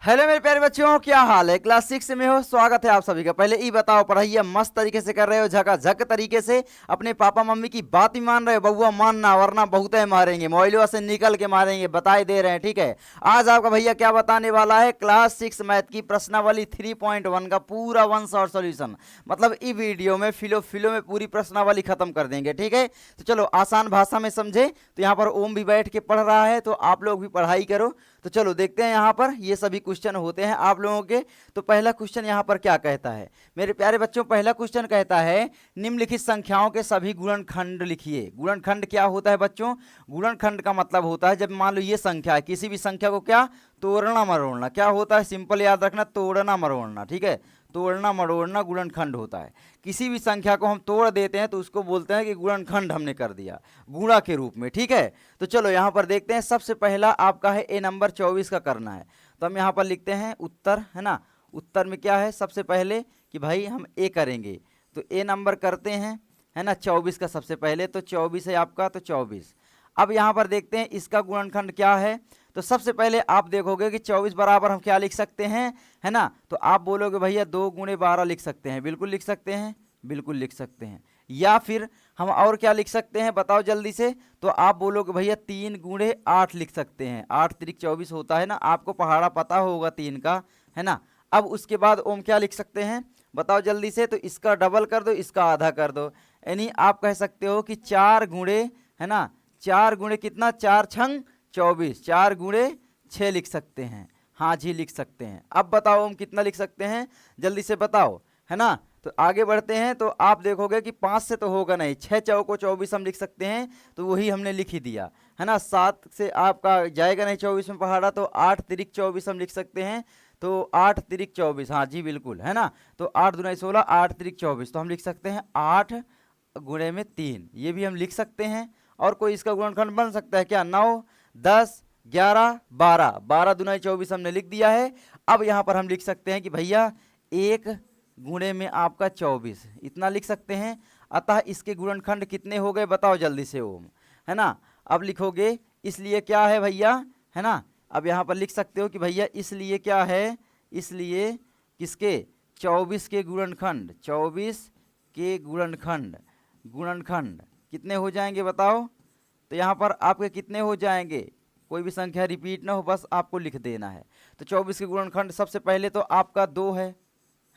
Hello मेरे प्यारे बच्चों, क्या हाल है। क्लास 6 में हो, स्वागत है आप सभी का। पहले ये बताओ, पढ़ाई मस्त तरीके से कर रहे हो, झकाझक तरीके से। अपने पापा मम्मी की बात ही मान रहे हो। बउआ मानना, वरना बहुत है मारेंगे, मोबाइलों से निकल के मारेंगे, बताए दे रहे हैं। ठीक है, आज आपका भैया क्या बताने वाला है, क्लास 6 मैथ की प्रश्नावली 3.1 का पूरा वन शॉट सोल्यूशन। मतलब इस वीडियो में फिलो फिलो में पूरी प्रश्नावली खत्म कर देंगे। ठीक है, तो चलो आसान भाषा में समझे। तो यहाँ पर ओम भी बैठ के पढ़ रहा है, तो आप लोग भी पढ़ाई करो। तो चलो देखते हैं, यहाँ पर ये सभी क्वेश्चन होते हैं आप लोगों के। तो पहला क्वेश्चन यहाँ पर क्या कहता है मेरे प्यारे बच्चों, पहला क्वेश्चन कहता है निम्नलिखित संख्याओं के सभी गुणनखंड लिखिए। गुणनखंड क्या होता है बच्चों? गुणनखंड का मतलब होता है जब मान लो ये संख्या है, किसी भी संख्या को क्या तोड़ना मरोड़ना। क्या होता है? सिंपल याद रखना, तोड़ना मरोड़ना। ठीक है, तोड़ना मरोड़ना गुणनखंड होता है। किसी भी संख्या को हम तोड़ देते हैं तो उसको बोलते हैं कि गुणनखंड हमने कर दिया, गुणा के रूप में। ठीक है, तो चलो यहाँ पर देखते हैं। सबसे पहला आपका है ए नंबर 24 का करना है। तो हम यहाँ पर लिखते हैं उत्तर, है ना। उत्तर में क्या है सबसे पहले कि भाई हम ए करेंगे, तो ए नंबर करते हैं, है ना। 24 का सबसे पहले, तो 24 है आपका, तो 24। अब यहाँ पर देखते हैं इसका गुणनखंड क्या है। तो सबसे पहले आप देखोगे कि 24 बराबर हम क्या लिख सकते हैं, है ना। तो आप बोलोगे भैया 2 गुणे 12 लिख सकते हैं। बिल्कुल लिख सकते हैं, बिल्कुल लिख सकते हैं। या फिर हम और क्या लिख सकते हैं, बताओ जल्दी से। तो आप बोलोगे भैया 3 गुणे 8 लिख सकते हैं। 8 तिरिक 24 होता है ना, आपको पहाड़ा पता होगा 3 का, है ना। अब उसके बाद ओम क्या लिख सकते हैं, बताओ जल्दी से। तो इसका डबल कर दो, इसका आधा कर दो, यानी आप कह सकते हो कि 4 गुणे, है ना, 4 गुणे कितना, 4 छंग 24, 4 गुणे 6 लिख सकते हैं। हाँ जी, लिख सकते हैं। अब बताओ हम कितना लिख सकते हैं, जल्दी से बताओ, है ना। तो आगे बढ़ते हैं, तो आप देखोगे कि 5 से तो होगा नहीं, 6 चौको 24 हम लिख सकते हैं, तो वही हमने लिख ही दिया, है ना। 7 से आपका जाएगा नहीं 24 में पहाड़ा, तो 8 तिरिक 24 हम लिख सकते हैं। तो 8 तिरिक 24, हाँ जी बिल्कुल, है ना। तो 8 दूना 16, 8 तिरिक 24, तो हम लिख सकते हैं 8 गुणे में 3, ये भी हम लिख सकते हैं। और कोई इसका गुणनखंड बन सकता है क्या? 9, 10, 11, 12, 12 दूना 24 हमने लिख दिया है। अब यहाँ पर हम लिख सकते हैं कि भैया 1 गुणे में आपका 24, इतना लिख सकते हैं। अतः इसके गुणनखंड कितने हो गए, बताओ जल्दी से ओम, है ना। अब लिखोगे इसलिए क्या है भैया, है ना। अब यहाँ पर लिख सकते हो कि भैया इसलिए क्या है, इसलिए किसके 24 के गुणनखंड, 24 के गुणनखंड, गुणनखंड कितने हो जाएंगे बताओ। तो यहाँ पर आपके कितने हो जाएंगे, कोई भी संख्या रिपीट ना हो, बस आपको लिख देना है। तो 24 के गुणनखंड सबसे पहले तो आपका 2 है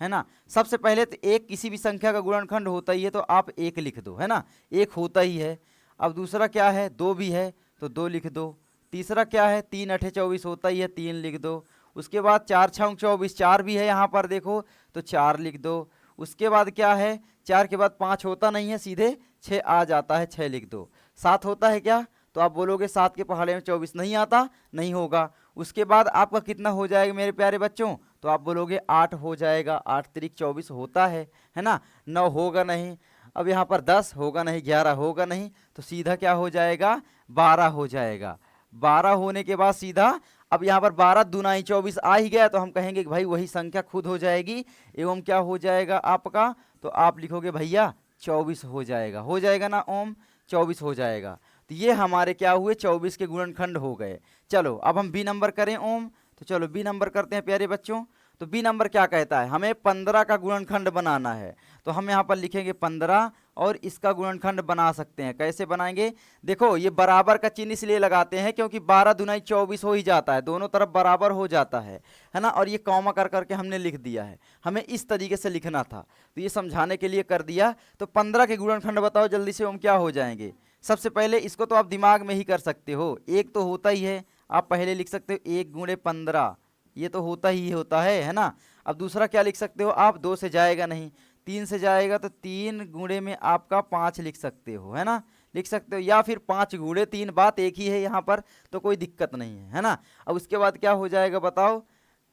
ना। सबसे पहले तो एक किसी भी संख्या का गुणनखंड होता ही है, तो आप 1 लिख दो, है ना, 1 होता ही है। अब दूसरा क्या है, 2 भी है, तो 2 लिख दो। तीसरा क्या है, 3 8 24 होता ही है, 3 लिख दो। उसके बाद 4 6 24, 4 भी है यहाँ पर देखो, तो 4 लिख दो। उसके बाद क्या है, 4 के बाद 5 होता नहीं है, सीधे 6 आ जाता है, 6 लिख दो। 7 होता है क्या, तो आप बोलोगे 7 के पहाड़े में 24 नहीं आता, नहीं होगा। उसके बाद आपका कितना हो जाएगा मेरे प्यारे बच्चों, तो आप बोलोगे 8 हो जाएगा, 8 तिरिक 24 होता है ना। 9 होगा नहीं। अब यहाँ पर 10 होगा नहीं, 11 होगा नहीं, तो सीधा क्या हो जाएगा, 12 हो जाएगा। 12 होने के बाद सीधा अब यहाँ पर 12 दूना 24 आ ही गया, तो हम कहेंगे कि भाई वही संख्या खुद हो जाएगी, एवं क्या हो जाएगा आपका, तो आप लिखोगे भैया 24 हो जाएगा ना ओम, 24 हो जाएगा। तो ये हमारे क्या हुए, 24 के गुणनखंड हो गए। चलो अब हम बी नंबर करें ओम, तो चलो बी नंबर करते हैं प्यारे बच्चों। तो बी नंबर क्या कहता है, हमें 15 का गुणनखंड बनाना है। तो हम यहाँ पर लिखेंगे 15 और इसका गुणनखंड बना सकते हैं। कैसे बनाएंगे, देखो ये बराबर का चिन्ह इसलिए लगाते हैं क्योंकि 12 दूना 24 हो ही जाता है, दोनों तरफ बराबर हो जाता है ना। और ये कॉमा कर करके हमने लिख दिया है, हमें इस तरीके से लिखना था, तो ये समझाने के लिए कर दिया। तो 15 के गुणनखंड बताओ जल्दी से ओम, क्या हो जाएंगे। सबसे पहले इसको तो आप दिमाग में ही कर सकते हो, एक तो होता ही है, आप पहले लिख सकते हो 1 गुणे 15, ये तो होता ही होता है ना। अब दूसरा क्या लिख सकते हो आप, 2 से जाएगा नहीं, 3 से जाएगा, तो 3 गुणे में आपका 5 लिख सकते हो, है ना, लिख सकते हो। या फिर 5 गुणे 3, बात एक ही है यहाँ पर, तो कोई दिक्कत नहीं है ना। अब उसके बाद क्या हो जाएगा बताओ।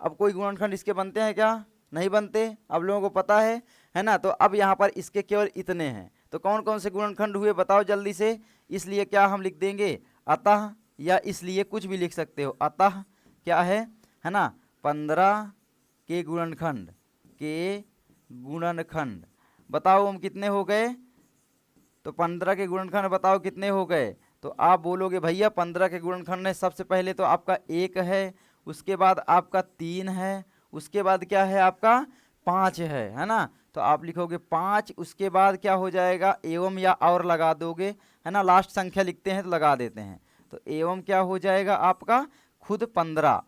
अब कोई गुणनखंड इसके बनते हैं क्या, नहीं बनते, अब लोगों को पता है ना। तो अब यहाँ पर इसके केवल इतने हैं, तो कौन कौन से गुणनखंड हुए बताओ जल्दी से। इसलिए क्या हम लिख देंगे, अतः, या इसलिए कुछ भी लिख सकते हो। अतः क्या है ना, 15 के गुणनखंड, के गुणनखंड बताओ हम कितने हो गए। तो 15 के गुणनखंड बताओ कितने हो गए। तो आप बोलोगे भैया 15 के गुणनखंड है, सबसे पहले तो आपका 1 है, उसके बाद आपका 3 है, उसके बाद क्या है आपका 5 है ना। तो आप लिखोगे 5, उसके बाद क्या हो जाएगा एवं या और लगा दोगे, है ना। लास्ट संख्या लिखते हैं तो लगा देते हैं, तो एवं क्या हो जाएगा आपका खुद 15।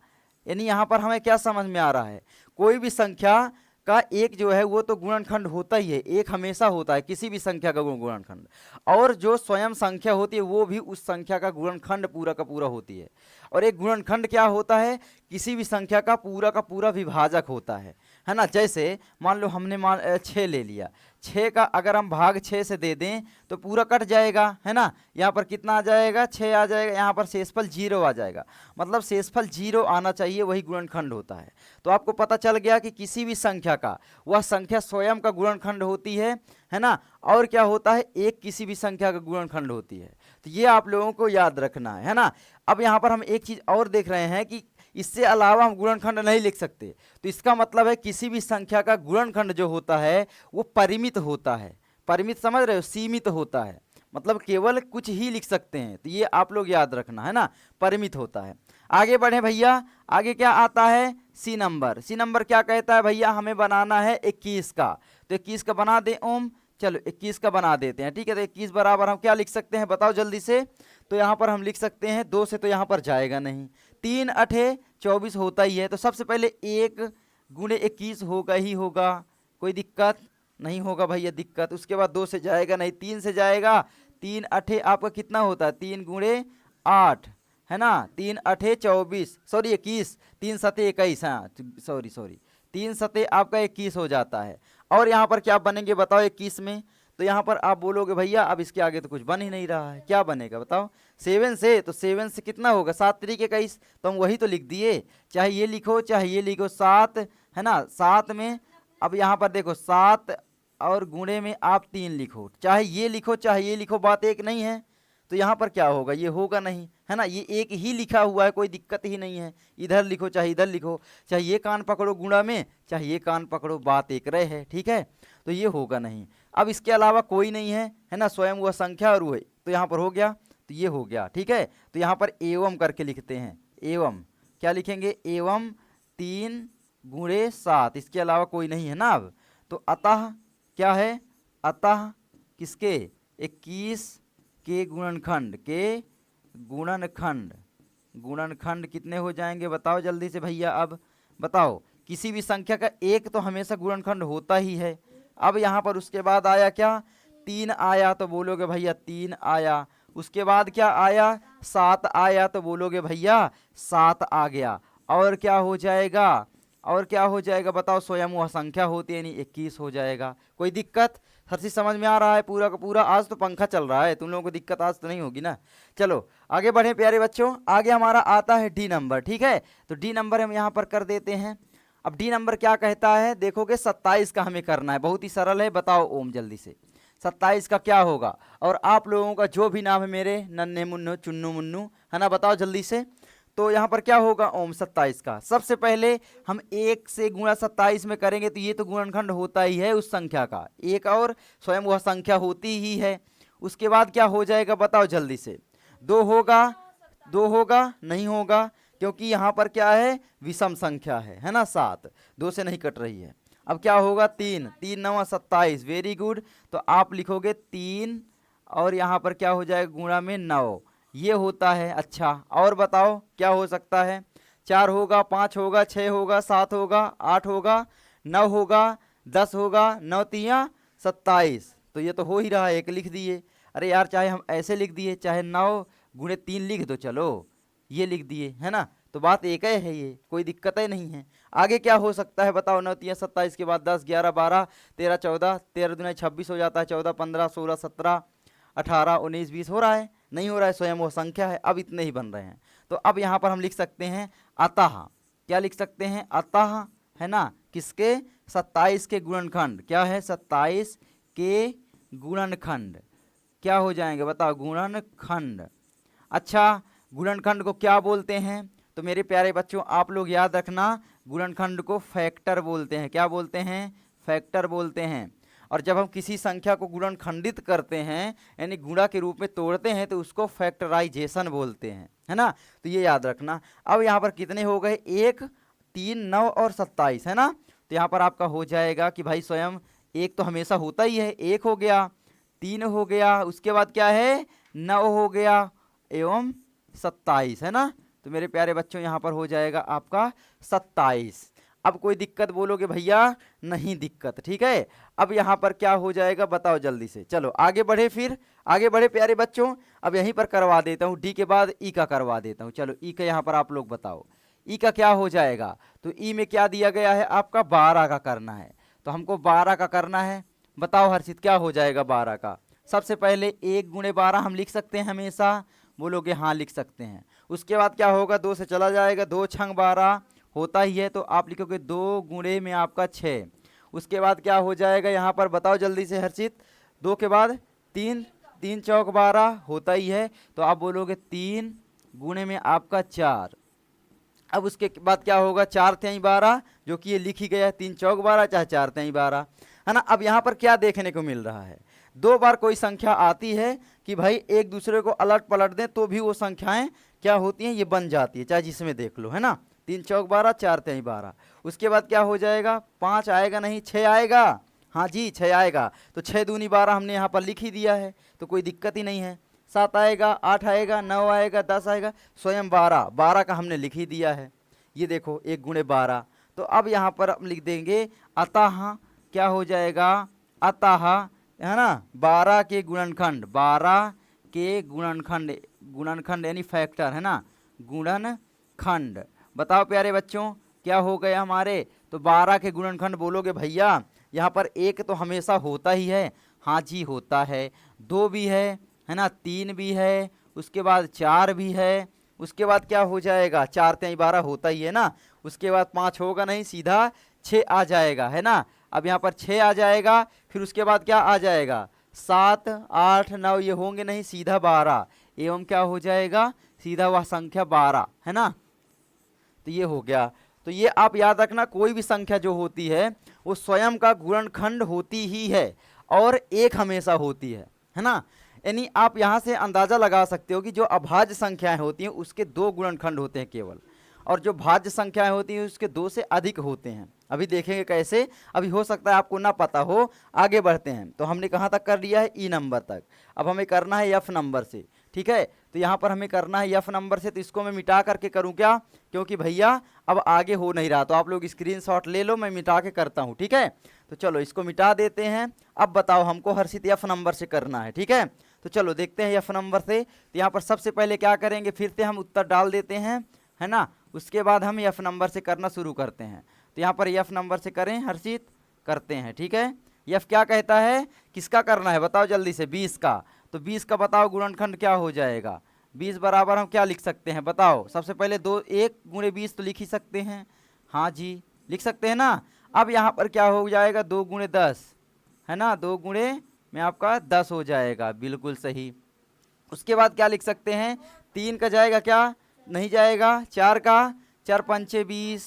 यानी यहाँ पर हमें क्या समझ में आ रहा है, कोई भी संख्या का एक जो है वो तो गुणनखंड होता ही है, एक हमेशा होता है किसी भी संख्या का गुणनखंड, और जो स्वयं संख्या होती है वो भी उस संख्या का गुणनखंड पूरा का पूरा होती है। और एक गुणनखंड क्या होता है, किसी भी संख्या का पूरा विभाजक होता है ना। जैसे मान लो हमने 6 ले लिया, 6 का अगर हम भाग 6 से दे दें तो पूरा कट जाएगा, है ना। यहाँ पर कितना आ जाएगा 6 आ जाएगा, यहाँ पर शेषफल 0 आ जाएगा, मतलब शेषफल 0 आना चाहिए, वही गुणनखंड होता है। तो आपको पता चल गया कि किसी भी संख्या का वह संख्या स्वयं का गुणनखंड होती है ना। और क्या होता है, एक किसी भी संख्या का गुणनखंड होती है। तो ये आप लोगों को याद रखना है ना। अब यहाँ पर हम एक चीज़ और देख रहे हैं कि इससे अलावा हम गुणनखंड नहीं लिख सकते, तो इसका मतलब है किसी भी संख्या का गुणनखंड जो होता है वो परिमित होता है। परिमित समझ रहे हो, सीमित होता है, मतलब केवल कुछ ही लिख सकते हैं, तो ये आप लोग याद रखना है ना, परिमित होता है। आगे बढ़े भैया, आगे क्या आता है सी नंबर। सी नंबर क्या कहता है भैया, हमें बनाना है 21 का, तो 21 का बना दे ओम। चलो 21 का बना देते हैं, ठीक है। तो 21 बराबर हम क्या लिख सकते हैं बताओ जल्दी से। तो यहाँ पर हम लिख सकते हैं 2 से तो यहाँ पर जाएगा नहीं, 3 अठे 24 होता ही है, तो सबसे पहले 1 गुणे 21 होगा ही होगा, कोई दिक्कत नहीं होगा भैया दिक्कत। उसके बाद 2 से जाएगा नहीं, 3 से जाएगा, 3 अठे आपका कितना होता है 3 गुणे 8, है ना। 3 अठे 24, सॉरी 21, 3 सते 21, हाँ सॉरी 3 सते आपका 21 हो जाता है। और यहाँ पर क्या बनेंगे बताओ 21 में, तो यहाँ पर आप बोलोगे भैया अब इसके आगे तो कुछ बन ही नहीं रहा है, क्या बनेगा बताओ 7 से, तो 7 से कितना होगा 7 तरीके 21, तो हम वही तो लिख दिए, चाहे ये लिखो चाहे ये लिखो 7, है ना। 7 में अब यहाँ पर देखो 7 और गुणे में आप 3 लिखो, चाहे ये लिखो चाहे ये लिखो, बात एक नहीं है। तो यहाँ पर क्या होगा, ये होगा नहीं, है ना। ये एक ही लिखा हुआ है, कोई दिक्कत ही नहीं है, इधर लिखो चाहे इधर लिखो, चाहे ये कान पकड़ो गुणा में चाहे ये कान पकड़ो, बात एक रहे है, ठीक है। तो ये होगा नहीं। अब इसके अलावा कोई नहीं है ना, स्वयं वह संख्या और वही, तो यहाँ पर हो गया, तो ये हो गया, ठीक है। तो यहाँ पर एवं करके लिखते हैं, एवं क्या लिखेंगे, एवं 3 गुणे 7, इसके अलावा कोई नहीं है ना। अब तो अतः क्या है, अतः किसके 21 के गुणनखंड, के गुणनखंड, गुणनखंड कितने हो जाएंगे बताओ जल्दी से भैया। अब बताओ किसी भी संख्या का एक तो हमेशा गुणनखंड होता ही है। अब यहाँ पर उसके बाद आया क्या 3 आया, तो बोलोगे भैया 3 आया। उसके बाद क्या आया 7 आया, तो बोलोगे भैया 7 आ गया। और क्या हो जाएगा, और क्या हो जाएगा बताओ, स्वयं वह संख्या होती है, यानी 21 हो जाएगा। कोई दिक्कत, हर चीज समझ में आ रहा है पूरा का पूरा। आज तो पंखा चल रहा है, तुम लोगों को दिक्कत आज तो नहीं होगी ना। चलो आगे बढ़े प्यारे बच्चों, आगे हमारा आता है डी नंबर, ठीक है। तो डी नंबर हम यहाँ पर कर देते हैं। अब डी नंबर क्या कहता है, देखोगे 27 का हमें करना है, बहुत ही सरल है। बताओ ओम जल्दी से 27 का क्या होगा। और आप लोगों का जो भी नाम है मेरे, नन्हे मुन्नू चुन्नू मुन्नू, है ना, बताओ जल्दी से। तो यहाँ पर क्या होगा ओम 27 का, सबसे पहले हम 1 से गुणा 27 में करेंगे, तो ये तो गुणनखंड होता ही है उस संख्या का, एक और स्वयं वह संख्या होती ही है। उसके बाद क्या हो जाएगा बताओ जल्दी से, 2 होगा, 2 होगा नहीं होगा, क्योंकि यहाँ पर क्या है विषम संख्या है ना, 7 2 से नहीं कट रही है। अब क्या होगा 3, 3 9 27, वेरी गुड। तो आप लिखोगे 3 और यहाँ पर क्या हो जाएगा गुणा में 9, ये होता है। अच्छा और बताओ क्या हो सकता है, 4 होगा, 5 होगा, 6 होगा, 7 होगा, 8 होगा, 9 होगा, 10 होगा, 9 तिया 27, तो ये तो हो ही रहा है, एक लिख दिए। अरे यार चाहे हम ऐसे लिख दिए, चाहे 9 गुणे 3 लिख दो, चलो ये लिख दिए, है ना, तो बात एक ही है, ये कोई दिक्कत ही नहीं है। आगे क्या हो सकता है बताओ, 9 तिया 27 के बाद 10 11 12 13 14, 13 दूना 26 हो जाता है, 14 15 16 17 18 19 20 हो रहा है, नहीं हो रहा है, स्वयं वो संख्या है। अब इतने ही बन रहे हैं, तो अब यहाँ पर हम लिख सकते हैं अतः, क्या लिख सकते हैं अतः, है ना, किसके 27 के गुणनखंड, क्या है 27 के गुणनखंड क्या हो जाएंगे बताओ, गुणनखंड। अच्छा गुणनखंड को क्या बोलते हैं, तो मेरे प्यारे बच्चों आप लोग याद रखना, गुणनखंड को फैक्टर बोलते हैं, क्या बोलते हैं, फैक्टर बोलते हैं। और जब हम किसी संख्या को गुणनखंडित करते हैं यानी गुणा के रूप में तोड़ते हैं तो उसको फैक्टराइजेशन बोलते हैं, है ना। तो ये याद रखना। अब यहाँ पर कितने हो गए, 1, 3, 9 और 27, है ना। तो यहाँ पर आपका हो जाएगा कि भाई स्वयं एक तो हमेशा होता ही है, 1 हो गया, 3 हो गया, उसके बाद क्या है 9 हो गया एवं 27, है ना। तो मेरे प्यारे बच्चों यहाँ पर हो जाएगा आपका 27। अब कोई दिक्कत बोलोगे भैया, नहीं दिक्कत, ठीक है। अब यहाँ पर क्या हो जाएगा बताओ जल्दी से, चलो आगे बढ़े, फिर आगे बढ़े प्यारे बच्चों। अब यहीं पर करवा देता हूँ, डी के बाद ई का करवा देता हूँ। चलो ई का यहाँ पर आप लोग बताओ, ई का क्या हो जाएगा। तो ई में क्या दिया गया है आपका 12 का करना है, तो हमको 12 का करना है। बताओ हर्षित क्या हो जाएगा 12 का। सबसे पहले 1 गुणे 12 हम लिख सकते हैं हमेशा, बोलोगे हाँ लिख सकते हैं। उसके बाद क्या होगा, 2 से चला जाएगा, 2 छंग 12 होता ही है, तो आप लिखोगे 2 गुणे में आपका 6। उसके बाद क्या हो जाएगा यहाँ पर बताओ जल्दी से हर्षित, 2 के बाद 3, 3 चौक 12 होता ही है, तो आप बोलोगे 3 गुणे में आपका 4। अब उसके बाद क्या होगा, 4 तेई 12 जो कि ये लिख ही गया है, 3 चौक 12 चाहे 4 तेई 12, है ना। अब यहाँ पर क्या देखने को मिल रहा है, 2 बार कोई संख्या आती है कि भाई एक दूसरे को अलट पलट दें तो भी वो संख्याएं क्या होती हैं, ये बन जाती है, चाहे जिसमें देख लो, है ना। 3 चौक 12 4 तेई 12। उसके बाद क्या हो जाएगा, 5 आएगा नहीं 6 आएगा, हाँ जी 6 आएगा, तो 6 दूनी 12 हमने यहाँ पर लिख ही दिया है, तो कोई दिक्कत ही नहीं है। 7 आएगा, 8 आएगा, 9 आएगा, 10 आएगा, स्वयं 12 का हमने लिख ही दिया है। ये देखो 1 गुणे 12। तो अब यहाँ पर हम लिख देंगे अतः क्या हो जाएगा, अतः, है ना, 12 के गुणनखंड, 12 के गुणनखंड, गुणनखंड यानी फैक्टर, है ना, गुणनखंड। बताओ प्यारे बच्चों क्या हो गया हमारे, तो 12 के गुणनखंड बोलोगे भैया यहाँ पर 1 तो हमेशा होता ही है, हाँ जी होता है, 2 भी है ना, 3 भी है, उसके बाद 4 भी है, उसके बाद क्या हो जाएगा 4 तेई 12 होता ही है ना, उसके बाद 5 होगा नहीं, सीधा 6 आ जाएगा, है ना। अब यहाँ पर 6 आ जाएगा, फिर उसके बाद क्या आ जाएगा 7 8 9 ये होंगे नहीं, सीधा 12 एवं क्या हो जाएगा सीधा वह संख्या 12, है ना। तो ये हो गया। तो ये आप याद रखना, कोई भी संख्या जो होती है वो स्वयं का गुणनखंड होती ही है और एक हमेशा होती है ना। यानी आप यहाँ से अंदाजा लगा सकते हो कि जो अभाज्य संख्याएं होती हैं उसके 2 गुणनखंड होते हैं केवल, और जो भाज्य संख्याएं होती हैं उसके 2 से अधिक होते हैं। अभी देखेंगे कैसे, अभी हो सकता है आपको ना पता हो। आगे बढ़ते हैं, तो हमने कहाँ तक कर लिया है, ई नंबर तक। अब हमें करना है एफ नंबर से, ठीक है। तो यहाँ पर हमें करना है एफ नंबर से, तो इसको मैं मिटा करके करूँ क्या, क्योंकि भैया अब आगे हो नहीं रहा, तो आप लोग स्क्रीनशॉट ले लो, मैं मिटा के करता हूँ, ठीक है। तो चलो इसको मिटा देते हैं। अब बताओ हमको हर्षित एफ नंबर से करना है, ठीक है। तो चलो देखते हैं एफ नंबर से। तो यहाँ पर सबसे पहले क्या करेंगे, फिर से हम उत्तर डाल देते हैं, है ना। उसके बाद हम एफ नंबर से करना शुरू करते हैं। तो यहाँ पर एफ नंबर से करें हर्षित, करते हैं, ठीक है। एफ क्या कहता है, किसका करना है बताओ जल्दी से, 20 का। तो 20 का बताओ गुणनखंड क्या हो जाएगा, 20 बराबर हम क्या लिख सकते हैं बताओ। सबसे पहले 1 गुणे 20 तो लिख ही सकते हैं, हाँ जी लिख सकते हैं ना। अब यहाँ पर क्या हो जाएगा 2 गुणे 10, है ना, 2 गुणे में आपका 10 हो जाएगा, बिल्कुल सही। उसके बाद क्या लिख सकते हैं, 3 का जाएगा क्या, नहीं जाएगा, 4 का, 4 पंचे 20,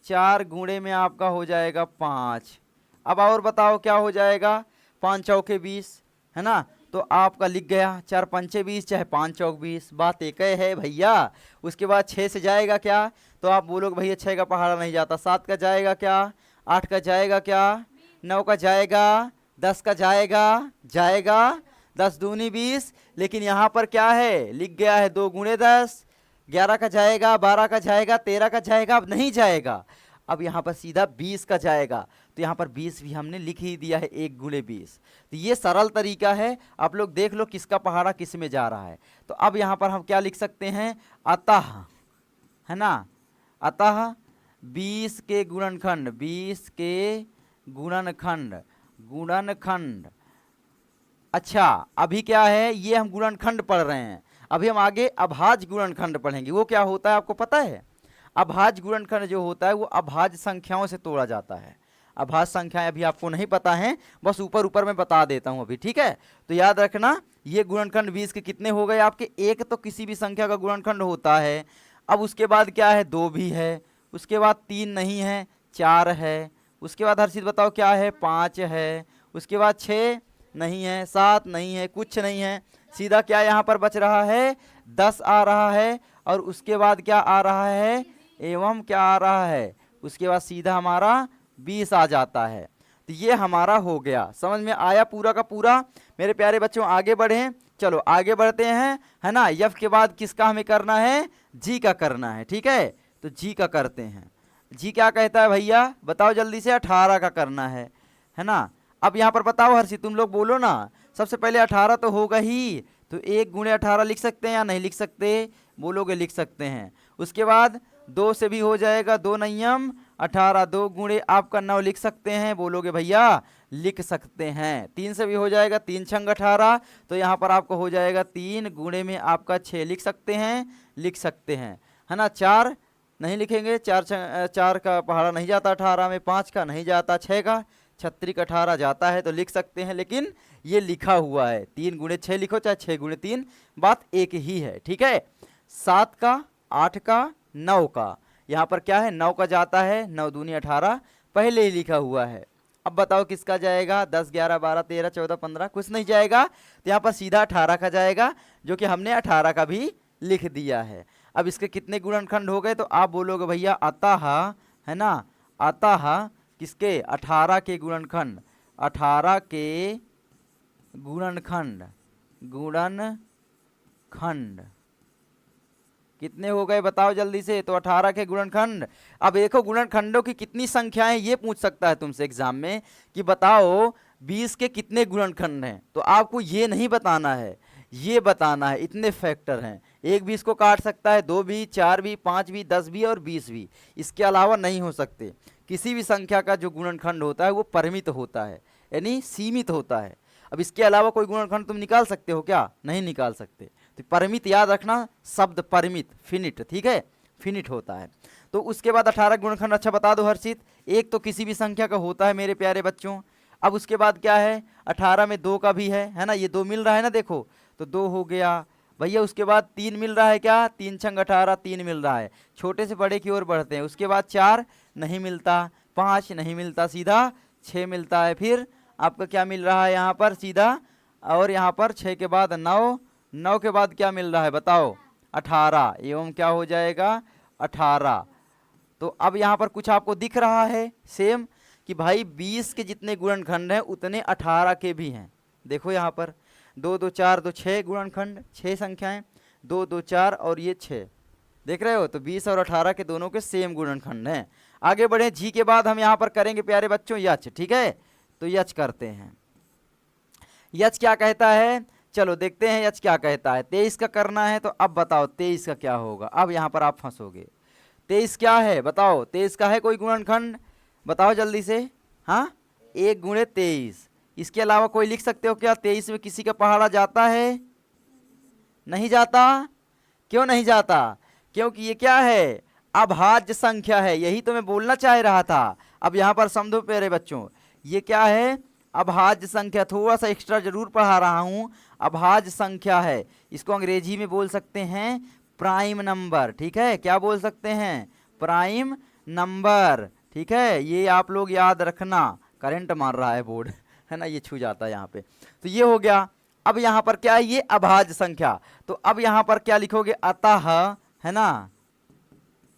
4 गुणे में आपका हो जाएगा 5। अब और बताओ क्या हो जाएगा, 5 चौके 20, है ना। तो आपका लिख गया 4 पंचे 20 चाहे 5 चौक 20, बात एक है भैया। उसके बाद 6 से जाएगा क्या, तो आप बोलोगे भैया 6 का पहाड़ा नहीं जाता, 7 का जाएगा क्या, 8 का जाएगा क्या, 9 का जाएगा, 10 का जाएगा 10 दूनी 20। लेकिन यहाँ पर क्या है, लिख गया है 2 गुणे 10, 11 का जाएगा, 12 का जाएगा, 13 का जाएगा, अब नहीं जाएगा। अब यहाँ पर सीधा 20 का जाएगा, तो यहाँ पर 20 भी हमने लिख ही दिया है 1 गुणे 20। तो ये सरल तरीका है, आप लोग देख लो किसका पहाड़ा किस में जा रहा है। तो अब यहाँ पर हम क्या लिख सकते हैं, अतः, है ना, अतः 20 के गुणनखंड, 20 के गुणनखंड, गुणनखंड। अच्छा अभी क्या है, ये हम गुणनखंड पढ़ रहे हैं, अभी हम आगे अभाज्य गुणनखंड पढ़ेंगे। वो क्या होता है आपको पता है, अभाज्य गुणनखंड जो होता है वो अभाज्य संख्याओं से तोड़ा जाता है। अभाज्य संख्याएं अभी आपको नहीं पता है, बस ऊपर ऊपर में बता देता हूं अभी, ठीक है। तो याद रखना ये गुणनखंड 20 के कितने हो गए आपके, 1 तो किसी भी संख्या का गुणनखंड होता है। अब उसके बाद क्या है, 2 भी है, उसके बाद 3 नहीं है, 4 है, उसके बाद हर चीज बताओ क्या है, 5 है, उसके बाद 6 नहीं है, 7 नहीं है, कुछ नहीं है, सीधा क्या यहाँ पर बच रहा है 10 आ रहा है। और उसके बाद क्या आ रहा है, एवं क्या आ रहा है, उसके बाद सीधा हमारा 20 आ जाता है। तो ये हमारा हो गया, समझ में आया पूरा का पूरा। मेरे प्यारे बच्चों आगे बढ़ें, चलो आगे बढ़ते हैं, है ना। यफ के बाद किसका हमें करना है, जी का करना है, ठीक है। तो जी का करते हैं। जी क्या कहता है भैया, बताओ जल्दी से, 18 का करना है ना। अब यहाँ पर बताओ हर्षी, तुम लोग बोलो ना, सबसे पहले 18 तो होगा ही, तो 1 गुणे 18 लिख सकते हैं या नहीं लिख सकते, बोलोगे लिख सकते हैं। उसके बाद 2 से भी हो जाएगा, 2 नियम 18, 2 गुणे आपका 9 लिख सकते हैं, बोलोगे भैया लिख सकते हैं। 3 से भी हो जाएगा, 3 छंग 18, तो यहाँ पर आपको हो जाएगा 3 गुणे में आपका 6 लिख सकते हैं, लिख सकते हैं, है ना। 4 नहीं लिखेंगे, 4 का पहाड़ा नहीं जाता 18 में, 5 का नहीं जाता, 6 का 36 18 जाता है, तो लिख सकते हैं। लेकिन ये लिखा हुआ है 3 गुणे 6 लिखो, चाहे 6 गुणे 3, बात एक ही है, ठीक है। 7 का, 8 का, 9 का, यहाँ पर क्या है 9 का जाता है, 9 दूनी 18 पहले ही लिखा हुआ है। अब बताओ किसका जाएगा, 10 11 12 13 14 15, कुछ नहीं जाएगा, तो यहाँ पर सीधा 18 का जाएगा, जो कि हमने 18 का भी लिख दिया है। अब इसके कितने गुणनखंड हो गए, तो आप बोलोगे भैया अतः, है ना, अतः किसके 18 के गुणनखंड, 18 के गुणनखंड, गुणनखंड कितने हो गए बताओ जल्दी से। तो 18 के गुणनखंड। अब देखो गुणनखंडों की कितनी संख्याएं, ये पूछ सकता है तुमसे एग्जाम में कि बताओ 20 के कितने गुणनखंड हैं, तो आपको ये नहीं बताना है, ये बताना है इतने फैक्टर हैं। एक भी इसको काट सकता है, 2 भी, 4 भी, 5 भी, 10 भी और 20 भी, इसके अलावा नहीं हो सकते। किसी भी संख्या का जो गुणनखंड होता है वो परिमित होता है, यानी सीमित होता है। अब इसके अलावा कोई गुणनखंड तुम निकाल सकते हो क्या, नहीं निकाल सकते। तो परिमित याद रखना, शब्द परिमित, फिनिट, ठीक है, फिनिट होता है। तो उसके बाद 18 गुणनखंड, अच्छा बता दो हर्षित, एक तो किसी भी संख्या का होता है मेरे प्यारे बच्चों। अब उसके बाद क्या है, 18 में 2 का भी है ना, ये 2 मिल रहा है ना, देखो तो 2 हो गया भैया। उसके बाद 3 मिल रहा है, क्या 3 छंग 18, 3 मिल रहा है, छोटे से बड़े की ओर बढ़ते हैं। उसके बाद 4 नहीं मिलता, 5 नहीं मिलता, सीधा 6 मिलता है। फिर आपका क्या मिल रहा है यहाँ पर सीधा, और यहाँ पर 6 के बाद 9, 9 के बाद क्या मिल रहा है बताओ 18, एवं क्या हो जाएगा 18। तो अब यहाँ पर कुछ आपको दिख रहा है सेम कि भाई 20 के जितने गुणनखंड हैं उतने 18 के भी हैं। देखो यहाँ पर 2 2 4 2 6 गुणनखंड, 6 संख्याएं, 2 2 4 और ये 6, देख रहे हो। तो 20 और 18 के दोनों के सेम गुणनखंड हैं। आगे बढ़े, जी के बाद हम यहाँ पर करेंगे प्यारे बच्चों यच, ठीक है। तो यच करते हैं। यच क्या कहता है, चलो देखते हैं यच क्या कहता है। 23 का करना है, तो अब बताओ 23 का क्या होगा। अब यहाँ पर आप फंसोगे, 23 क्या है बताओ, 23 का है कोई गुणनखंड, बताओ जल्दी से। हाँ 1 गुणे 23, इसके अलावा कोई लिख सकते हो क्या। 23 में किसी का पहाड़ा जाता है, नहीं जाता। क्यों नहीं जाता, क्योंकि ये क्या है अभाज्य संख्या है, यही तो मैं बोलना चाह रहा था। अब यहाँ पर समझो प्यारे बच्चों, ये क्या है अभाज्य संख्या, थोड़ा सा एक्स्ट्रा जरूर पढ़ा रहा हूँ। अभाज्य संख्या है, इसको अंग्रेजी में बोल सकते हैं प्राइम नंबर, ठीक है। क्या बोल सकते हैं, प्राइम नंबर, ठीक है। ये आप लोग याद रखना, करंट मार रहा है बोर्ड, है ना, ये छू जाता है यहाँ पे। तो ये हो गया। अब यहाँ पर क्या है, ये अभाज्य संख्या, तो अब यहाँ पर क्या लिखोगे अतः, है ना,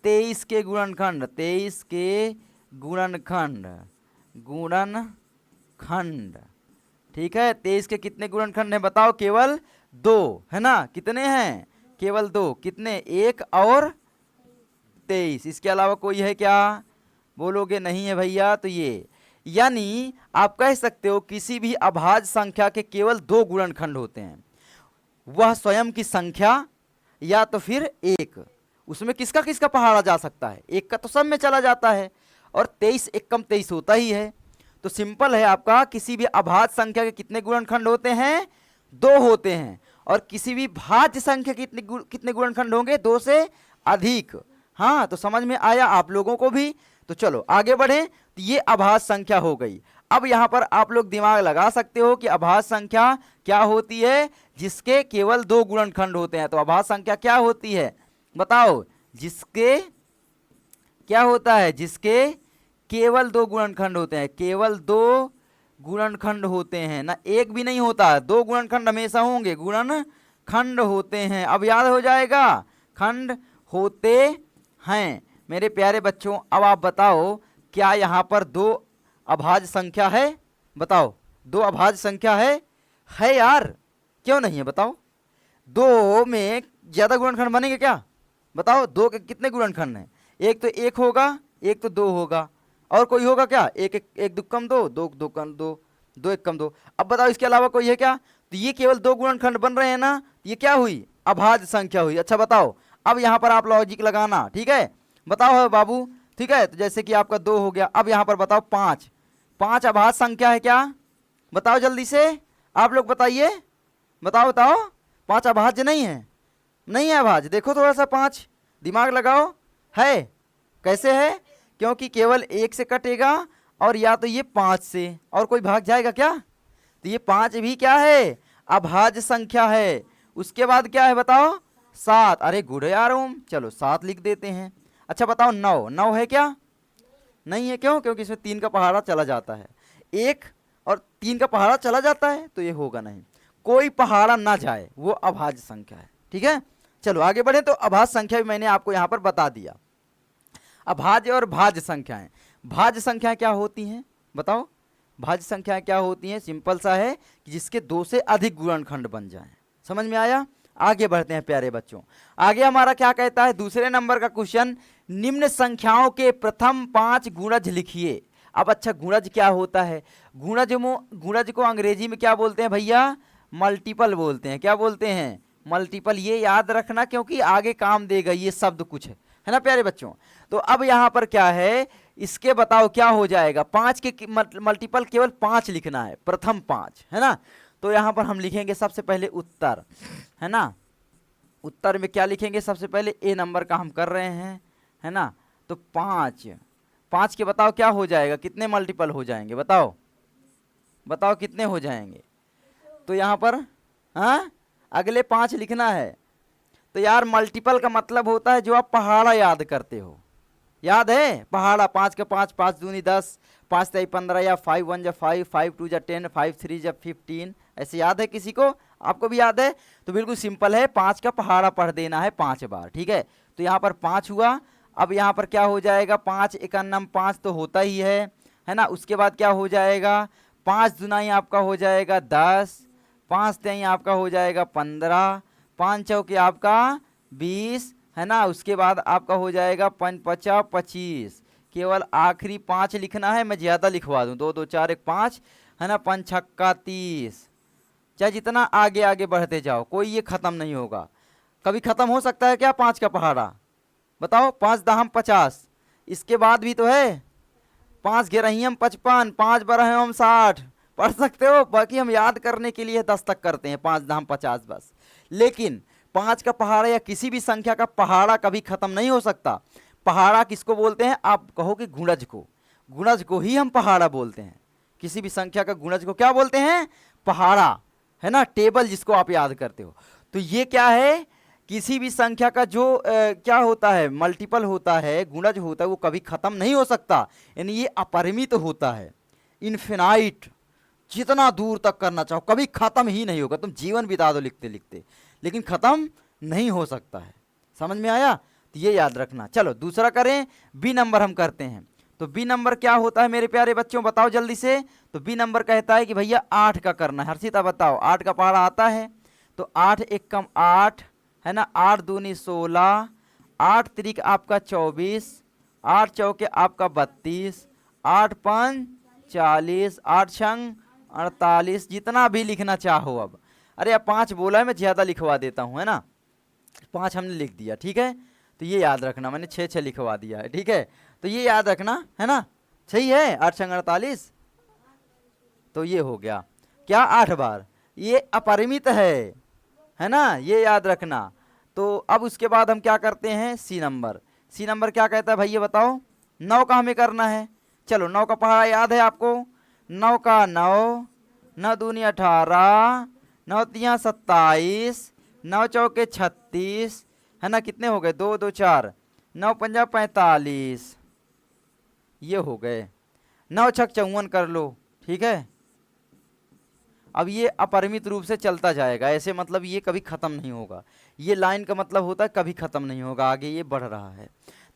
23 के गुणनखंड, 23 के गुणनखंड, गुणनखंड, ठीक है। 23 के कितने गुणनखंड हैं बताओ, केवल 2, है ना। कितने हैं, केवल 2, कितने 1 और 23, इसके अलावा कोई है क्या, बोलोगे नहीं है भैया। तो ये यानी आप कह सकते हो किसी भी अभाज्य संख्या के केवल 2 गुणनखंड होते हैं, वह स्वयं की संख्या या तो फिर 1, उसमें किसका किसका पहाड़ा जा सकता है, 1 का तो सब में चला जाता है, और 23 1 कम 23 होता ही है। तो सिंपल है आपका, किसी भी अभाज्य संख्या के कितने गुणनखंड होते हैं, 2 होते हैं। और किसी भी भाज्य संख्या के कितने गुणनखंड होंगे, 2 से अधिक। हाँ तो समझ में आया आप लोगों को भी। तो चलो आगे बढ़ें। तो ये अभाज्य संख्या हो गई। अब यहाँ पर आप लोग दिमाग लगा सकते हो कि अभाज्य संख्या क्या होती है, जिसके केवल 2 गुणनखंड होते हैं। तो अभाज्य संख्या क्या होती है बताओ, जिसके क्या होता है, जिसके केवल 2 गुणनखंड होते हैं, केवल 2 गुणनखंड होते हैं ना, एक भी नहीं होता है, दो गुणनखंड हमेशा होंगे, गुणनखंड होते हैं। अब याद हो जाएगा, खंड होते हैं। मेरे प्यारे बच्चों अब आप बताओ, क्या यहाँ पर दो अभाज्य संख्या है? बताओ, दो अभाज्य संख्या है यार, क्यों नहीं है बताओ? दो में ज्यादा गुणनखंड बनेंगे क्या? बताओ, दो के कितने गुणनखंड हैं? एक तो एक होगा, एक तो दो होगा, और कोई होगा क्या? एक एक, एक दुक्कम दो, दो दो कम दो, दो एक कम दो। अब बताओ इसके अलावा कोई है क्या? तो ये केवल दो गुणनखंड बन रहे हैं ना, ये क्या हुई? अभाज्य संख्या हुई। अच्छा बताओ, अब यहाँ पर आप लॉजिक लगाना, ठीक है? बताओ बाबू, ठीक है? तो जैसे कि आपका दो हो गया, अब यहाँ पर बताओ पाँच, पाँच अभाज्य संख्या है क्या? बताओ जल्दी से, आप लोग बताइए, बताओ बताओ। पाँच अभाज्य नहीं है? नहीं है अभाज्य, देखो थोड़ा सा, पाँच दिमाग लगाओ, है? कैसे है? क्योंकि केवल एक से कटेगा, और या तो ये पाँच से, और कोई भाग जाएगा क्या? तो ये पाँच भी क्या है? अभाज्य संख्या है। उसके बाद क्या है बताओ? सात। अरे गुड यार ओम, चलो सात लिख देते हैं। अच्छा बताओ, नौ, नौ है क्या? नहीं है, क्यों? क्योंकि इसमें तीन का पहाड़ा चला जाता है, एक और तीन का पहाड़ा चला जाता है, तो ये होगा नहीं। कोई पहाड़ा ना जाए वो अभाज्य संख्या है, ठीक है? चलो आगे बढ़े। तो अभाज्य संख्या भी मैंने आपको यहाँ पर बता दिया। अभाज्य और भाज्य संख्याएं, भाज्य संख्याएं क्या होती हैं बताओ? भाज्य संख्याएं क्या होती हैं? सिंपल सा है कि जिसके दो से अधिक गुणनखंड बन जाएं। समझ में आया? आगे बढ़ते हैं प्यारे बच्चों। आगे हमारा क्या कहता है? दूसरे नंबर का क्वेश्चन, निम्न संख्याओं के प्रथम पांच गुणज लिखिए। अब अच्छा, गुणज क्या होता है? गुणज को अंग्रेजी में क्या बोलते हैं भैया? मल्टीपल बोलते हैं। क्या बोलते हैं? मल्टीपल। ये याद रखना, क्योंकि आगे काम देगा ये शब्द कुछ है ना प्यारे बच्चों। तो अब यहाँ पर क्या है, इसके बताओ क्या हो जाएगा? पांच के मल्टीपल केवल पांच लिखना है, प्रथम पांच, है ना? तो यहाँ पर हम लिखेंगे सबसे पहले उत्तर, है ना? उत्तर में क्या लिखेंगे? सबसे पहले ए नंबर का हम कर रहे हैं, है ना? तो पाँच, पाँच के बताओ क्या हो जाएगा? कितने मल्टीपल हो जाएंगे बताओ? बताओ कितने हो जाएंगे? तो यहाँ पर हाँ अगले पाँच लिखना है। तो यार मल्टीपल का मतलब होता है जो आप पहाड़ा याद करते हो, याद है? पहाड़ा, पाँच का पाँच, पाँच दूनी 10, पाँच तेई 15, या 5 1 जा 5, 5 2 जा 10, 5 3 जा 15, ऐसे याद है किसी को? आपको भी याद है? तो बिल्कुल सिंपल है, पाँच का पहाड़ा पढ़ देना है 5 बार, ठीक है? तो यहाँ पर 5 हुआ। अब यहाँ पर क्या हो जाएगा? 5 एकान्नम 5 तो होता ही है ना? उसके बाद क्या हो जाएगा? 5 दुनाई आपका हो जाएगा 10, 5 तेई आपका हो जाएगा 15, 5 चौके आपका 20, है ना? उसके बाद आपका हो जाएगा 5 पचा 25। केवल आखिरी 5 लिखना है, मैं ज़्यादा लिखवा दूँ, 2 2 4 1 5, है ना? 5 छक्का 30। चाहे जितना आगे आगे बढ़ते जाओ, कोई ये ख़त्म नहीं होगा। कभी ख़त्म हो सकता है क्या 5 का पहाड़ा? बताओ। 5 दहम 50, इसके बाद भी तो है। 5 गेरहियम 55, 5 बरहम 60, पढ़ सकते हो। बाकी हम याद करने के लिए 10 तक करते हैं, 5 दहम 50 बस। लेकिन 5 का पहाड़ा या किसी भी संख्या का पहाड़ा कभी खत्म नहीं हो सकता। पहाड़ा किसको बोलते हैं? आप कहो कि गुणज को, गुणज को ही हम पहाड़ा बोलते हैं। किसी भी संख्या का गुणज को क्या बोलते हैं? पहाड़ा, है ना? टेबल जिसको आप याद करते हो। तो ये क्या है? किसी भी संख्या का जो क्या होता है? मल्टीपल होता है, गुणज होता है, वो कभी खत्म नहीं हो सकता, यानी ये अपरिमित होता है, इन्फिनाइट, जितना दूर तक करना चाहो कभी खत्म ही नहीं होगा। तुम जीवन बिता दो लिखते लिखते, लेकिन खत्म नहीं हो सकता है। समझ में आया? तो ये याद रखना। चलो दूसरा करें, बी नंबर हम करते हैं। तो बी नंबर क्या होता है मेरे प्यारे बच्चों? बताओ जल्दी से। तो बी नंबर कहता है कि भैया 8 का करना है। हर्षिता बताओ, 8 का पहाड़ा आता है? तो 8 एक कम 8, है ना? 8 दूनी 16, 8 त्रिक आपका 24, 8 चौके आपका 32, 8 5 40, 8 छंग 48, जितना भी लिखना चाहो। अब अरे अब 5 बोला है, मैं ज़्यादा लिखवा देता हूँ, है ना? 5 हमने लिख दिया, ठीक है? तो ये याद रखना, मैंने 6 लिखवा दिया है, ठीक है? तो ये याद रखना, है ना? सही है। 8 छंग 48, तो ये हो गया क्या? 8 बार। ये अपरिमित है ना? ये याद रखना। तो अब उसके बाद हम क्या करते हैं? सी नंबर। सी नंबर क्या कहता है भैया बताओ? 9 का हमें करना है। चलो 9 का पहाड़ा याद है आपको? 9 का 9, 9 दूनी 18, 9 तिया 27, 9 चौके 36, है ना? कितने हो गए? 2 2 4, 9 पंजा 45, ये हो गए। 9 छक 54 कर लो, ठीक है? अब ये अपरिमित रूप से चलता जाएगा, ऐसे मतलब ये कभी ख़त्म नहीं होगा। ये लाइन का मतलब होता है कभी ख़त्म नहीं होगा, आगे ये बढ़ रहा है।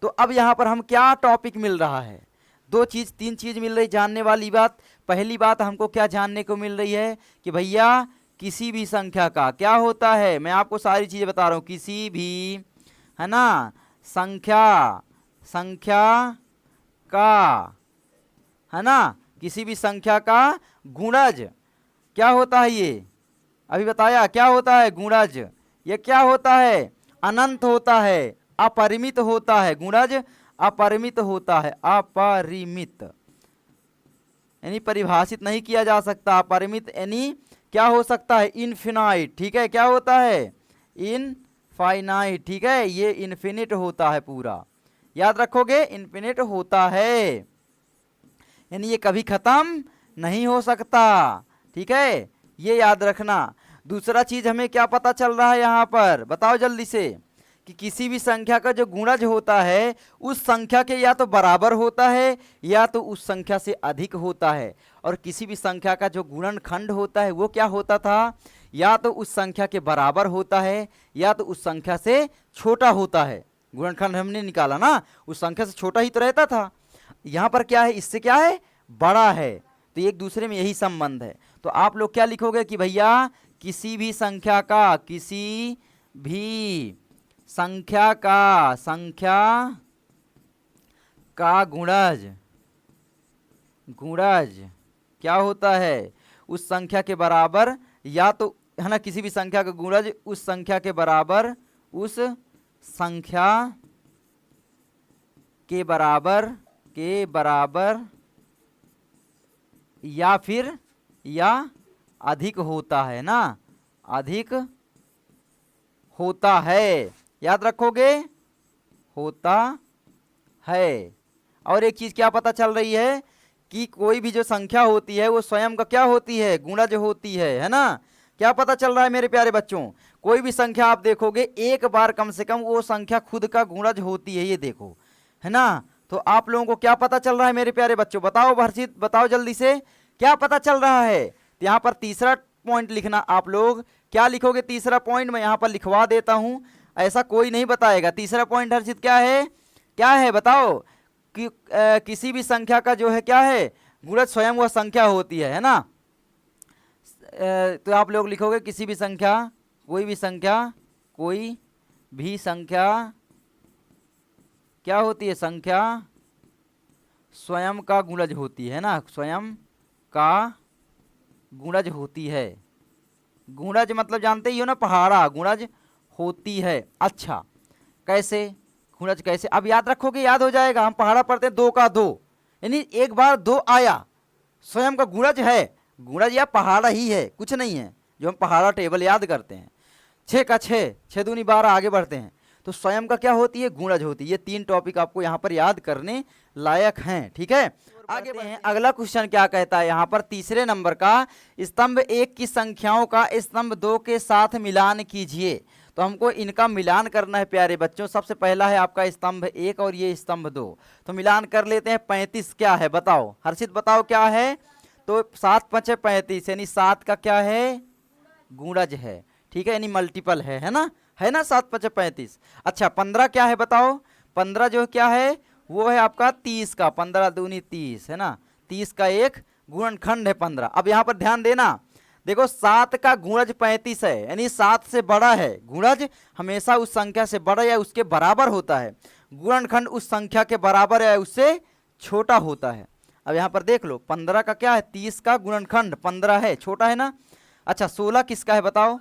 तो अब यहाँ पर हम क्या टॉपिक मिल रहा है, दो चीज़ तीन चीज़ मिल रही जानने वाली बात। पहली बात हमको क्या जानने को मिल रही है कि भैया किसी भी संख्या का क्या होता है, मैं आपको सारी चीज़ें बता रहा हूँ, किसी भी, है ना, संख्या का, है ना, किसी भी संख्या का गुणज क्या होता है, ये अभी बताया क्या होता है गुणज। ये क्या होता है, अनंत होता है, अपरिमित होता है। गुणज अपरिमित होता है, अपरिमित यानी परिभाषित नहीं किया जा सकता। अपरिमित यानी क्या हो सकता है, इनफिनाइट, ठीक है, क्या होता है, इनफाइनाइट, ठीक है, ये इन्फिनिट होता है पूरा, याद रखोगे, इन्फिनिट होता है, यानी ये कभी खत्म नहीं हो सकता, ठीक है, ये याद रखना। दूसरा चीज हमें क्या पता चल रहा है यहाँ पर, बताओ जल्दी से, कि किसी भी संख्या का जो गुणज होता है उस संख्या के या तो बराबर होता है या तो उस संख्या से अधिक होता है, और किसी भी संख्या का जो गुणनखंड होता है वो क्या होता था, या तो उस संख्या के बराबर होता है या तो उस संख्या से छोटा होता है। गुणनखंड हमने निकाला ना, उस संख्या से छोटा ही तो रहता था। यहाँ पर क्या है, इससे क्या है, बड़ा है, तो एक दूसरे में यही संबंध है। तो आप लोग क्या लिखोगे कि भैया किसी भी संख्या का, किसी भी संख्या का गुणज क्या होता है, उस संख्या के बराबर, या तो, है ना, किसी भी संख्या का गुणज उस संख्या के बराबर, उस संख्या के बराबर या फिर या अधिक होता है ना, अधिक होता है, याद रखोगे, होता है। और एक चीज क्या पता चल रही है कि कोई भी जो संख्या होती है वो स्वयं का क्या होती है, गुणज होती है ना। क्या पता चल रहा है मेरे प्यारे बच्चों, कोई भी संख्या आप देखोगे एक बार कम से कम वो संख्या खुद का गुणज होती है, ये देखो, है ना। तो आप लोगों को क्या पता चल रहा है मेरे प्यारे बच्चों, बताओ हर्षित, बताओ जल्दी से, क्या पता चल रहा है। तो यहाँ पर तीसरा पॉइंट लिखना, आप लोग क्या लिखोगे, तीसरा पॉइंट मैं यहाँ पर लिखवा देता हूँ, ऐसा कोई नहीं बताएगा। तीसरा पॉइंट हर्षित क्या है, क्या है बताओ, कि किसी भी संख्या का जो है क्या है, गुणज स्वयं वह संख्या होती है ना। तो आप लोग लिखोगे किसी भी संख्या, कोई भी संख्या क्या होती है, संख्या स्वयं का गुणज होती है ना, स्वयं का गुणज होती है। गुणज मतलब जानते ही हो ना, पहाड़ा गुणज होती है। अच्छा कैसे, गुणज कैसे, अब याद रखोगे, याद हो जाएगा। हम पहाड़ा पढ़ते हैं, 2 का 2, यानी एक बार 2 आया, स्वयं का गुणज है, गुणज या पहाड़ा ही है, कुछ नहीं है, जो हम पहाड़ा टेबल याद करते हैं। 6 का 6, 6 दूनी 12, आगे बढ़ते हैं, तो स्वयं का क्या होती है, गुणज होती है। ये 3 टॉपिक आपको यहाँ पर याद करने लायक हैं, ठीक है। आगे बढ़ते हैं, अगला क्वेश्चन क्या कहता है यहाँ पर, तीसरे नंबर का, स्तंभ 1 की संख्याओं का स्तंभ 2 के साथ मिलान कीजिए। तो हमको इनका मिलान करना है प्यारे बच्चों। सबसे पहला है आपका स्तंभ 1 और ये स्तंभ 2, तो मिलान कर लेते हैं। 35 क्या है बताओ, हर्षित बताओ क्या है, तो 7 5 35, यानी 7 का क्या है, गुणज है, ठीक है, यानी मल्टीपल है ना, है ना, 7 5 35। अच्छा 15 क्या है बताओ, 15 जो क्या है वो है आपका 30 का, 15 दूनी 30, है ना, 30 का एक गुणनखंड है 15। अब यहाँ पर ध्यान देना, देखो 7 का गुणज 35 है, यानी 7 से बड़ा है। गुणज हमेशा उस संख्या से बड़ा या उसके बराबर होता है, गुणनखंड उस संख्या के बराबर या उससे छोटा होता है। अब यहाँ पर देख लो, 15 का क्या है, 30 का गुणनखंड 15 है, छोटा है ना। अच्छा 16 किसका है बताओ,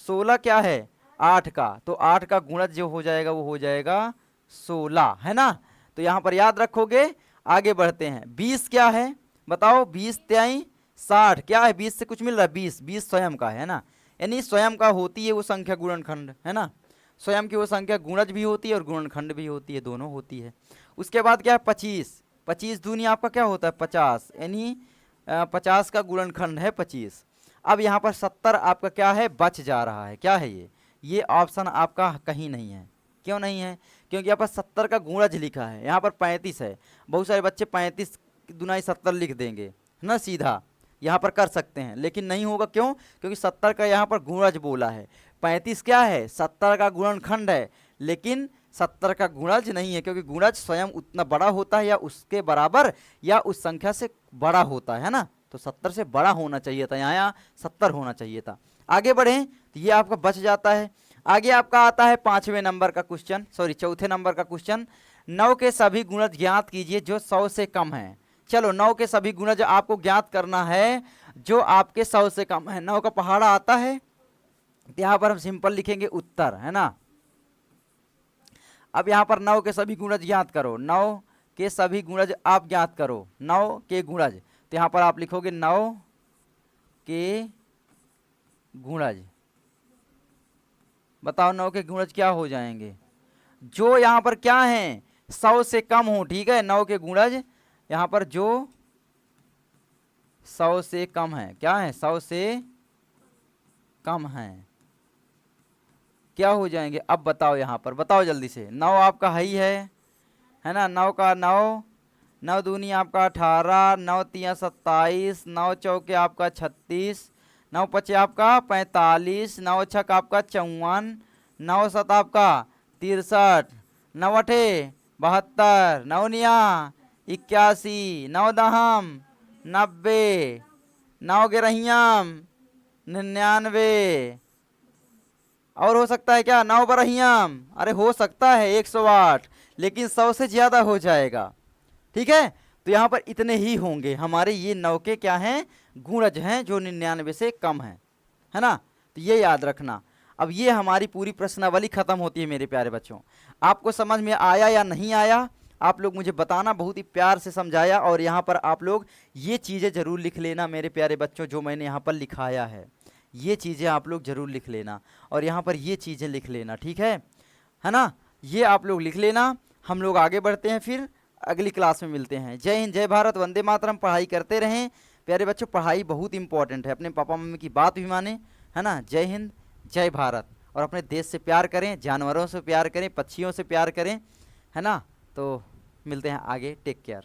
16 क्या है, 8 का, तो 8 का गुणज जो हो जाएगा वो हो जाएगा 16, है ना। तो यहाँ पर याद रखोगे। आगे बढ़ते हैं, 20 क्या है बताओ, 20 त्याई 60 क्या है, 20 से कुछ मिल रहा है, 20 स्वयं का है ना, यानी स्वयं का होती है वो संख्या गुणनखंड, है ना, स्वयं की वो संख्या गुणज भी होती है और गुणनखंड भी होती है, दोनों होती है। उसके बाद क्या है 25, 25 दूनी आपका क्या होता है 50, यानी 50 का गुणनखंड है 25। अब यहाँ पर 70 आपका क्या है, बच जा रहा है, क्या है ये ऑप्शन आपका कहीं नहीं है। क्यों नहीं है, क्योंकि यहाँ पर 70 का गुणज लिखा है, यहाँ पर 35 है। बहुत सारे बच्चे 35 दुनाई 70 लिख देंगे, है ना, सीधा यहाँ पर कर सकते हैं, लेकिन नहीं होगा। क्यों? क्योंकि 70 का यहाँ पर गुणज बोला है। 35 क्या है? 70 का गुणनखंड है, लेकिन 70 का गुणज नहीं है, क्योंकि गुणज स्वयं उतना बड़ा होता है या उसके बराबर या उस संख्या से बड़ा होता है ना। तो 70 से बड़ा होना चाहिए था, यहाँ 70 होना चाहिए था। आगे बढ़ें तो ये आपका बच जाता है। आगे आपका आता है 5वें नंबर का क्वेश्चन, सॉरी 4थे नंबर का क्वेश्चन। 9 के सभी गुणज ज्ञात कीजिए जो 100 से कम है। चलो 9 के सभी गुणज आपको ज्ञात करना है जो आपके 100 से कम है। 9 का पहाड़ा आता है, यहाँ पर हम सिंपल लिखेंगे उत्तर, है ना। अब यहाँ पर 9 के सभी गुणज ज्ञात करो, 9 के सभी गुणज आप ज्ञात करो, 9 के गुणज। तो यहाँ पर आप लिखोगे 9 के गुणज। बताओ 9 के गुणज क्या हो जाएंगे? जो यहाँ पर क्या है? 100 से कम हो, ठीक है। 9 के गुणज यहाँ पर जो 100 से कम है, क्या है? 100 से कम है, क्या हो जाएंगे? अब बताओ, यहाँ पर बताओ जल्दी से। 9 आपका है ना। 9 का 9, 9 दूनी आपका 18, 9 तिया 27, 9 चौके आपका 36, 9 पचे आपका 45, 9 छक आपका 54, 9 सत आपका 63, 9 अठे 72, 9 निया 81, 9 दहम 90, 9 गिरहियाम 99। और हो सकता है क्या? 9 बरहियाम, अरे हो सकता है 108, लेकिन 100 से ज्यादा हो जाएगा, ठीक है। तो यहाँ पर इतने ही होंगे हमारे ये 9 के क्या हैं? गुणज हैं, जो 99 से कम है ना। तो ये याद रखना। अब ये हमारी पूरी प्रश्नावली खत्म होती है मेरे प्यारे बच्चों। आपको समझ में आया या नहीं आया? आप लोग मुझे बताना, बहुत ही प्यार से समझाया। और यहाँ पर आप लोग ये चीज़ें ज़रूर लिख लेना मेरे प्यारे बच्चों, जो मैंने यहाँ पर लिखाया है, ये चीज़ें आप लोग ज़रूर लिख लेना। और यहाँ पर ये चीज़ें लिख लेना, ठीक है ना। ये आप लोग लिख लेना। हम लोग आगे बढ़ते हैं, फिर अगली क्लास में मिलते हैं। जय हिंद, जय भारत, वंदे मातरम। पढ़ाई करते रहें प्यारे बच्चों, पढ़ाई बहुत इंपॉर्टेंट है। अपने पापा मम्मी की बात भी माने, है ना। जय हिंद, जय भारत। और अपने देश से प्यार करें, जानवरों से प्यार करें, पक्षियों से प्यार करें, है ना। तो मिलते हैं आगे, टेक केयर।